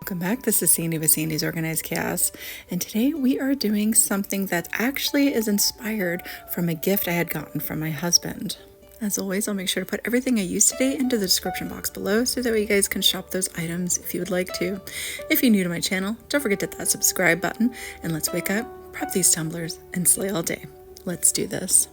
Welcome back. This is Sandy with Sandy's Organized Chaos, and today we are doing something that actually is inspired from a gift I had gotten from my husband. As always, I'll make sure to put everything I used today into the description box below so that way you guys can shop those items if you would like to. If you're new to my channel, don't forget to hit that subscribe button, and let's wake up, prep these tumblers, and slay all day. Let's do this.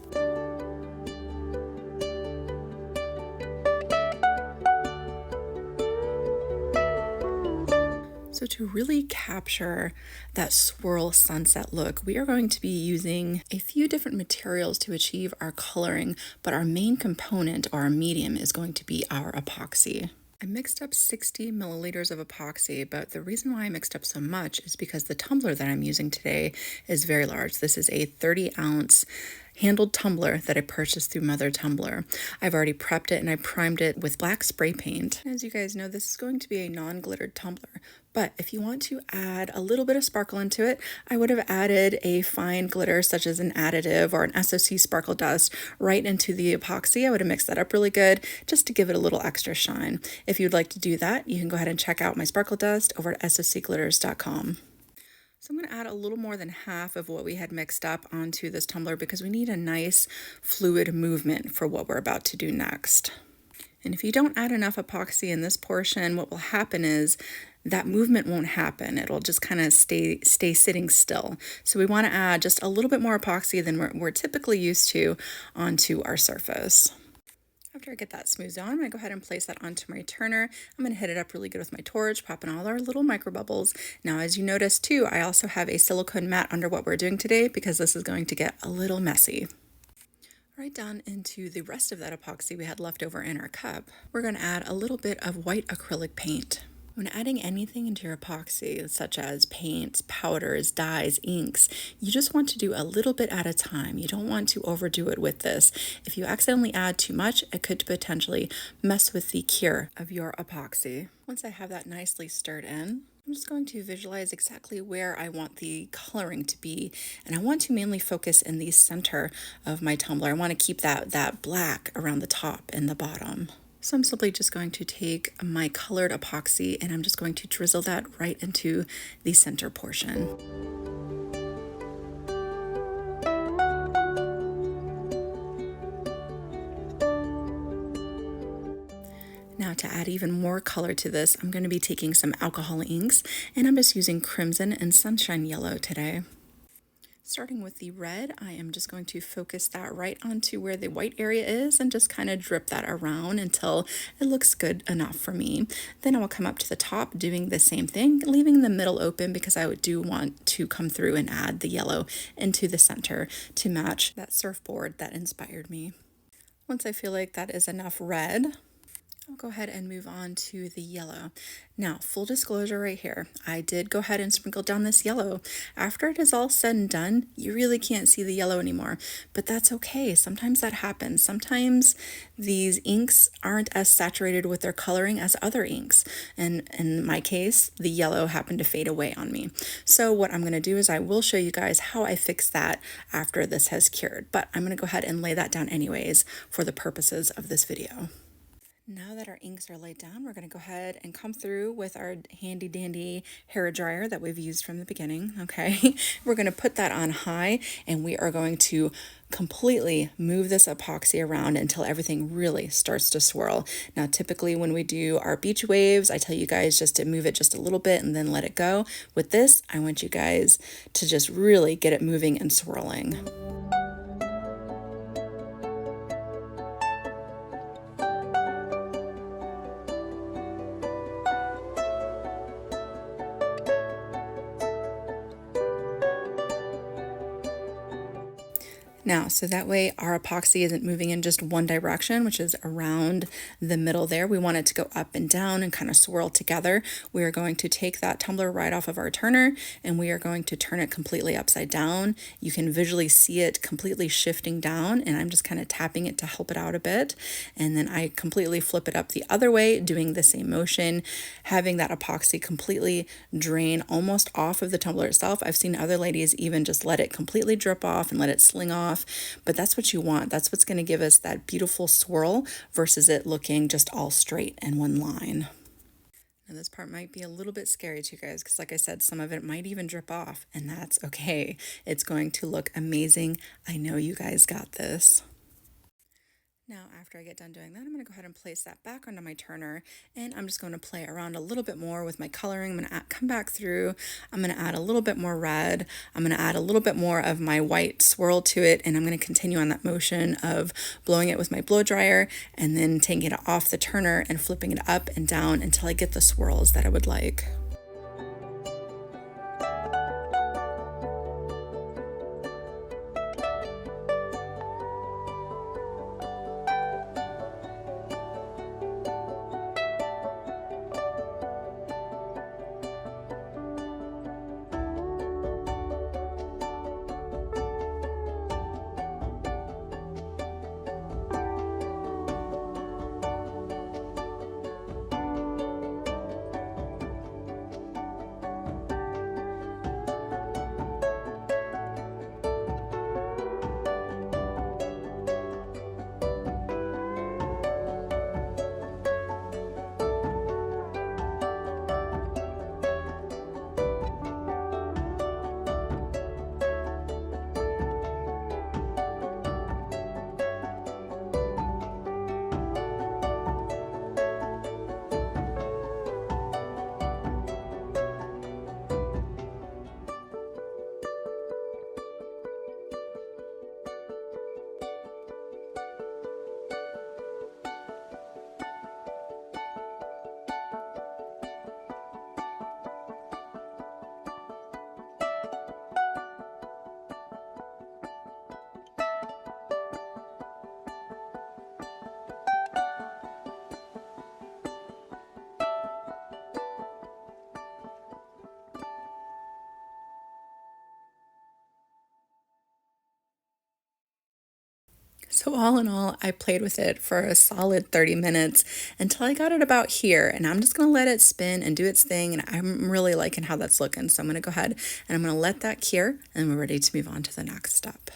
So to really capture that swirl sunset look, we are going to be using a few different materials to achieve our coloring, but our main component, or our medium, is going to be our epoxy. I mixed up 60 milliliters of epoxy, but the reason why I mixed up so much is because the tumbler that I'm using today is very large. This is a 30-ounce handled tumbler that I purchased through Mother Tumbler. I've already prepped it and I primed it with black spray paint. As you guys know, this is going to be a non-glittered tumbler, but if you want to add a little bit of sparkle into it, I would have added a fine glitter such as an additive or an SOC sparkle dust right into the epoxy. I would have mixed that up really good just to give it a little extra shine. If you'd like to do that, you can go ahead and check out my sparkle dust over at socglitters.com. So I'm going to add a little more than half of what we had mixed up onto this tumbler because we need a nice fluid movement for what we're about to do next. And if you don't add enough epoxy in this portion, what will happen is that movement won't happen. It'll just kind of stay sitting still. So we want to add just a little bit more epoxy than we're typically used to onto our surface. After I get that smoothed on, I'm going to go ahead and place that onto my turner. I'm going to hit it up really good with my torch, popping all our little micro bubbles. Now, as you notice too, I also have a silicone mat under what we're doing today because this is going to get a little messy. Right down into the rest of that epoxy we had left over in our cup, we're going to add a little bit of white acrylic paint. When adding anything into your epoxy, such as paints, powders, dyes, inks, you just want to do a little bit at a time. You don't want to overdo it with this. If you accidentally add too much, it could potentially mess with the cure of your epoxy. Once I have that nicely stirred in, I'm just going to visualize exactly where I want the coloring to be, and I want to mainly focus in the center of my tumbler. I want to keep that black around the top and the bottom. So I'm simply just going to take my colored epoxy and I'm just going to drizzle that right into the center portion. Now to add even more color to this, I'm going to be taking some alcohol inks and I'm just using Crimson and Sunshine Yellow today. Starting with the red, I am just going to focus that right onto where the white area is and just kind of drip that around until it looks good enough for me. Then I will come up to the top doing the same thing, leaving the middle open because I do want to come through and add the yellow into the center to match that surfboard that inspired me. Once I feel like that is enough red, I'll go ahead and move on to the yellow. Now, full disclosure right here, I did go ahead and sprinkle down this yellow. After it is all said and done, you really can't see the yellow anymore, but that's okay. Sometimes that happens. Sometimes these inks aren't as saturated with their coloring as other inks. And in my case, the yellow happened to fade away on me. So what I'm going to do is I will show you guys how I fix that after this has cured, but I'm going to go ahead and lay that down anyways for the purposes of this video. Now that our inks are laid down, we're going to go ahead and come through with our handy dandy hair dryer that we've used from the beginning, okay? We're going to put that on high and we are going to completely move this epoxy around until everything really starts to swirl. Now, typically when we do our beach waves, I tell you guys just to move it just a little bit and then let it go. With this, I want you guys to just really get it moving and swirling. Now, so that way our epoxy isn't moving in just one direction, which is around the middle there. We want it to go up and down and kind of swirl together. We are going to take that tumbler right off of our turner and we are going to turn it completely upside down. You can visually see it completely shifting down and I'm just kind of tapping it to help it out a bit. And then I completely flip it up the other way, doing the same motion, having that epoxy completely drain almost off of the tumbler itself. I've seen other ladies even just let it completely drip off and let it sling off. But that's what you want. That's what's going to give us that beautiful swirl versus it looking just all straight in one line. And this part might be a little bit scary to you guys because, like I said, some of it might even drip off, and that's okay. It's going to look amazing. I know you guys got this. Now, after I get done doing that, I'm going to go ahead and place that back onto my turner, and I'm just going to play around a little bit more with my coloring. I'm going to come back through. I'm going to add a little bit more red. I'm going to add a little bit more of my white swirl to it, and I'm going to continue on that motion of blowing it with my blow dryer and then taking it off the turner and flipping it up and down until I get the swirls that I would like. So all in all, I played with it for a solid 30 minutes until I got it about here, and I'm just going to let it spin and do its thing, and I'm really liking how that's looking. So I'm going to go ahead and I'm going to let that cure, and we're ready to move on to the next step.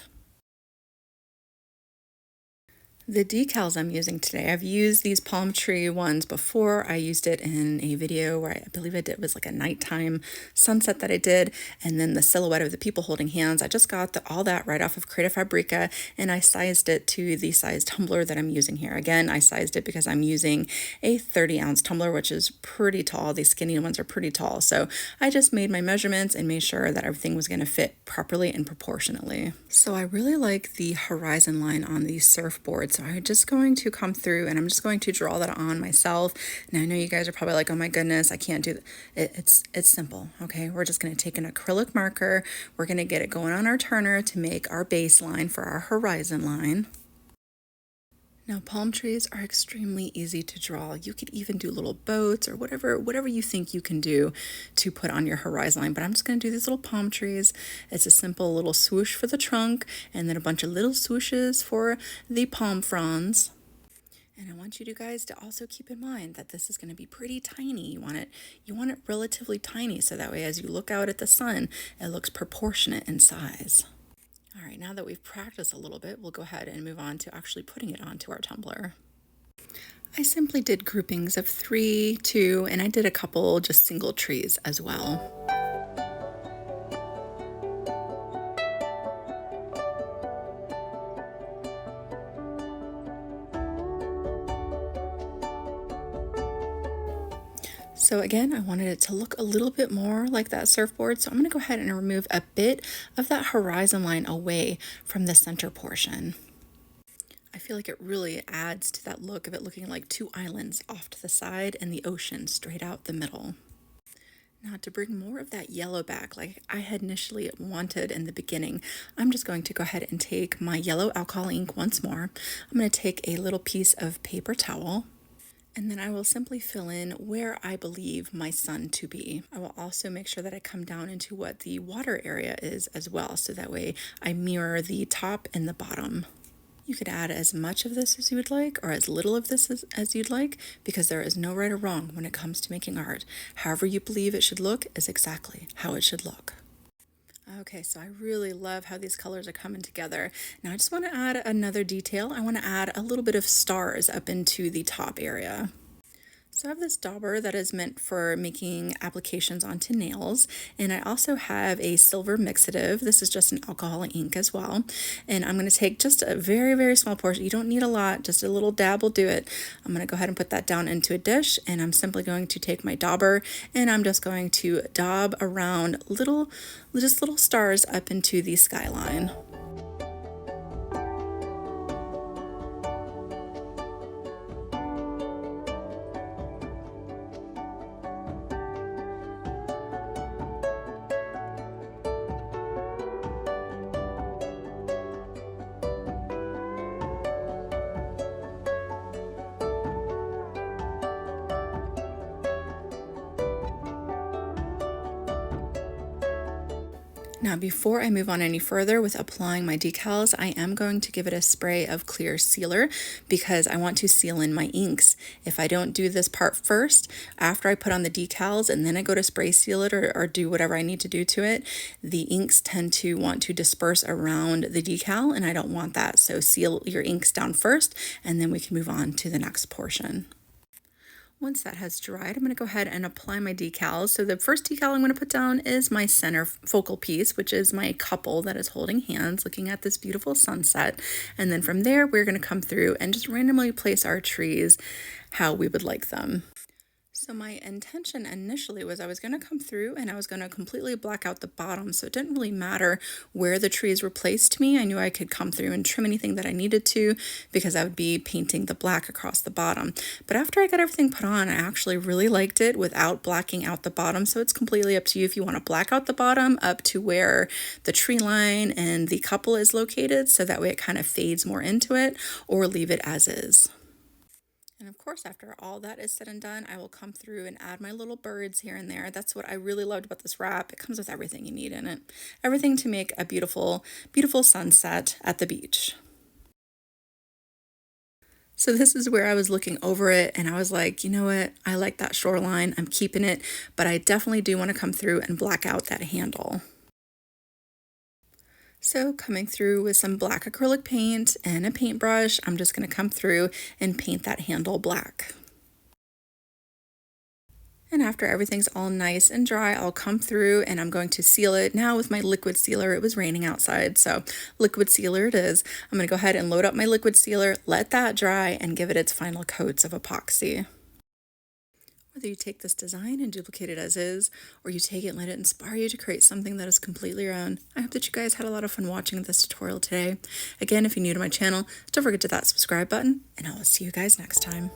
The decals I'm using today, I've used these palm tree ones before. I used it in a video where I believe I did, it was like a nighttime sunset that I did, and then the silhouette of the people holding hands. I just got all that right off of Creative Fabrica, and I sized it to the size tumbler that I'm using here. Again, I sized it because I'm using a 30-ounce tumbler, which is pretty tall. These skinny ones are pretty tall. So I just made my measurements and made sure that everything was going to fit properly and proportionately. So I really like the horizon line on these surfboards. So I'm just going to come through and I'm just going to draw that on myself. And I know you guys are probably like, oh my goodness, I can't do that. It's simple, okay? We're just going to take an acrylic marker. We're going to get it going on our turner to make our baseline for our horizon line. Now, palm trees are extremely easy to draw. You could even do little boats or whatever you think you can do to put on your horizon line. But I'm just going to do these little palm trees. It's a simple little swoosh for the trunk and then a bunch of little swooshes for the palm fronds. And I want you guys to also keep in mind that this is going to be pretty tiny. You want it relatively tiny so that way as you look out at the sun, it looks proportionate in size. All right, now that we've practiced a little bit, we'll go ahead and move on to actually putting it onto our tumbler. I simply did groupings of 3, 2, and I did a couple just single trees as well. So again, I wanted it to look a little bit more like that surfboard. So I'm going to go ahead and remove a bit of that horizon line away from the center portion. I feel like it really adds to that look of it looking like 2 islands off to the side and the ocean straight out the middle. Now to bring more of that yellow back like I had initially wanted in the beginning, I'm just going to go ahead and take my yellow alcohol ink once more. I'm going to take a little piece of paper towel. And then I will simply fill in where I believe my sun to be. I will also make sure that I come down into what the water area is as well, so that way I mirror the top and the bottom. You could add as much of this as you would like or as little of this as you'd like, because there is no right or wrong when it comes to making art. However you believe it should look is exactly how it should look. Okay, so I really love how these colors are coming together. Now I just want to add another detail. I want to add a little bit of stars up into the top area. So I have this dauber that is meant for making applications onto nails, and I also have a silver mixative. This is just an alcohol ink as well, and I'm going to take just a very, very small portion. You don't need a lot, just a little dab will do it. I'm going to go ahead and put that down into a dish, and I'm simply going to take my dauber, and I'm just going to daub around just little stars up into the skyline. Now, before I move on any further with applying my decals, I am going to give it a spray of clear sealer because I want to seal in my inks. If I don't do this part first, after I put on the decals and then I go to spray seal it or do whatever I need to do to it, the inks tend to want to disperse around the decal, and I don't want that. So seal your inks down first, and then we can move on to the next portion. Once that has dried, I'm going to go ahead and apply my decals. So the first decal I'm going to put down is my center focal piece, which is my couple that is holding hands looking at this beautiful sunset. And then from there, we're going to come through and just randomly place our trees how we would like them. So my intention initially was I was going to come through and I was going to completely black out the bottom, so it didn't really matter where the trees were placed to me. I knew I could come through and trim anything that I needed to because I would be painting the black across the bottom. But after I got everything put on, I actually really liked it without blacking out the bottom, so it's completely up to you if you want to black out the bottom up to where the tree line and the couple is located, so that way it kind of fades more into it, or leave it as is. And of course, after all that is said and done, I will come through and add my little birds here and there. That's what I really loved about this wrap. It comes with everything you need in it. Everything to make a beautiful, beautiful sunset at the beach. So this is where I was looking over it and I was like, you know what? I like that shoreline. I'm keeping it, but I definitely do want to come through and black out that handle. So coming through with some black acrylic paint and a paintbrush, I'm just going to come through and paint that handle black. And after everything's all nice and dry, I'll come through and I'm going to seal it now with my liquid sealer. It was raining outside, so liquid sealer it is. I'm going to go ahead and load up my liquid sealer, let that dry, and give it its final coats of epoxy. Whether you take this design and duplicate it as is, or you take it and let it inspire you to create something that is completely your own, I hope that you guys had a lot of fun watching this tutorial today. Again, if you're new to my channel, don't forget to hit that subscribe button, and I will see you guys next time.